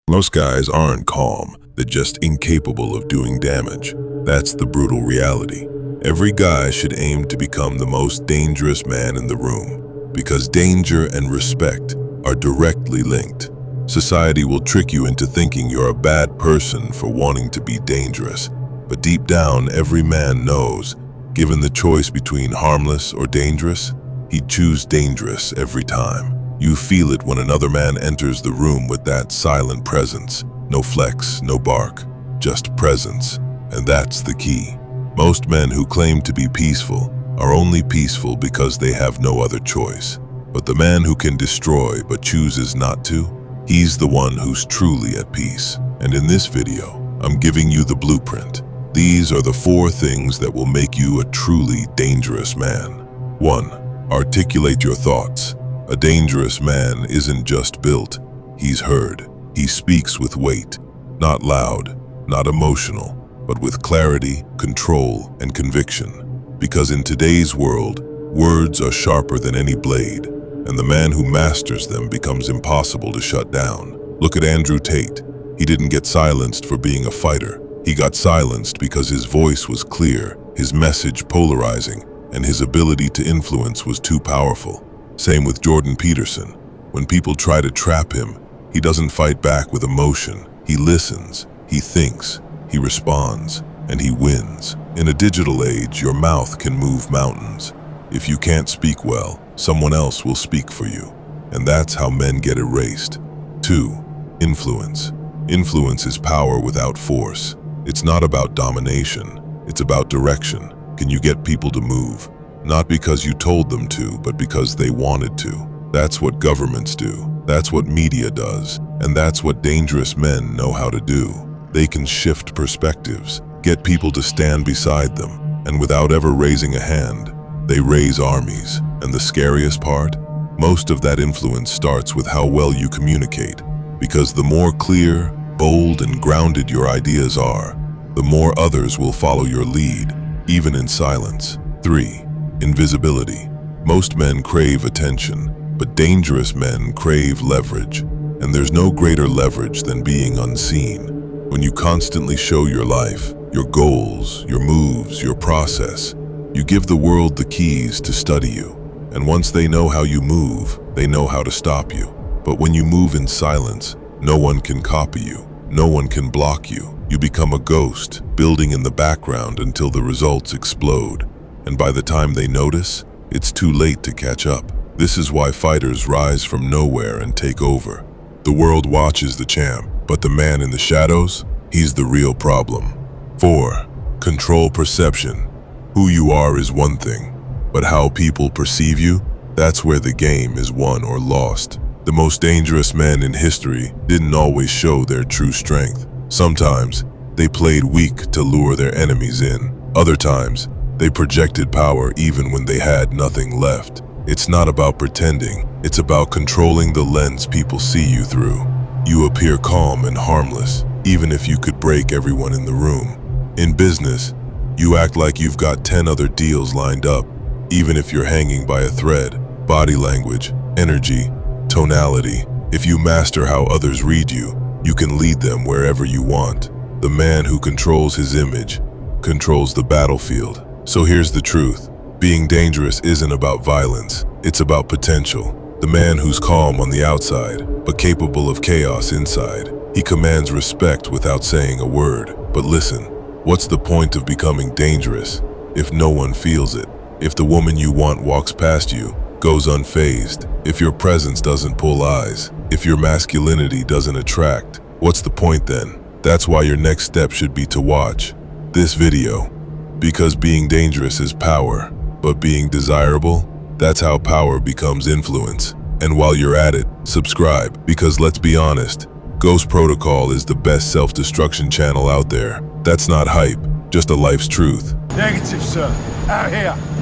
Most guys aren't calm, they're just incapable of doing damage. That's the brutal reality. Every guy should aim to become the most dangerous man in the room, because danger and respect are directly linked. Society will trick you into thinking you're a bad person for wanting to be dangerous, but deep down every man knows, given the choice between harmless or dangerous, he'd choose dangerous every time. You feel it when another man enters the room with that silent presence. No flex, no bark, just presence. And that's the key. Most men who claim to be peaceful are only peaceful because they have no other choice. But the man who can destroy but chooses not to, he's the one who's truly at peace. And in this video, I'm giving you the blueprint. These are the 4 things that will make you a truly dangerous man. 1. Articulate your thoughts. A dangerous man isn't just built, he's heard. He speaks with weight, not loud, not emotional, but with clarity, control, and conviction. Because in today's world, words are sharper than any blade, and the man who masters them becomes impossible to shut down. Look at Andrew Tate. He didn't get silenced for being a fighter. He got silenced because his voice was clear, his message polarizing, and his ability to influence was too powerful. Same with Jordan Peterson. When people try to trap him, he doesn't fight back with emotion. He listens, he thinks, he responds, and he wins. In a digital age, your mouth can move mountains. If you can't speak well, someone else will speak for you. And that's how men get erased. 2. Influence. Influence is power without force. It's not about domination, it's about direction. Can you get people to move? Not because you told them to, but because they wanted to. That's what governments do. That's what media does. And that's what dangerous men know how to do. They can shift perspectives, get people to stand beside them, and without ever raising a hand, they raise armies. And the scariest part? Most of that influence starts with how well you communicate. Because the more clear, bold, and grounded your ideas are, the more others will follow your lead, even in silence. 3. Invisibility. Most men crave attention, but dangerous men crave leverage. And there's no greater leverage than being unseen. When you constantly show your life, your goals, your moves, your process, you give the world the keys to study you. And once they know how you move, they know how to stop you. But when you move in silence, no one can copy you. No one can block you. You become a ghost, building in the background until the results explode. And by the time they notice, it's too late to catch up. This is why fighters rise from nowhere and take over. The world watches the champ, but the man in the shadows, he's the real problem. 4. Control perception. Who you are is one thing, but how people perceive you, that's where the game is won or lost. The most dangerous men in history didn't always show their true strength. Sometimes, they played weak to lure their enemies in. Other times, they projected power even when they had nothing left. It's not about pretending, it's about controlling the lens people see you through. You appear calm and harmless, even if you could break everyone in the room. In business, you act like you've got 10 other deals lined up, even if you're hanging by a thread. Body language, energy, tonality. If you master how others read you, you can lead them wherever you want. The man who controls his image controls the battlefield. So here's the truth. Being dangerous isn't about violence, it's about potential. The man who's calm on the outside, but capable of chaos inside. He commands respect without saying a word. But listen, what's the point of becoming dangerous if no one feels it? If the woman you want walks past you, goes unfazed, if your presence doesn't pull eyes, if your masculinity doesn't attract, what's the point then? That's why your next step should be to watch this video. Because being dangerous is power, but being desirable, that's how power becomes influence. And while you're at it, subscribe, because let's be honest, Ghost Protocol is the best self-destruction channel out there. That's not hype, just a life's truth. Negative, sir. Out here.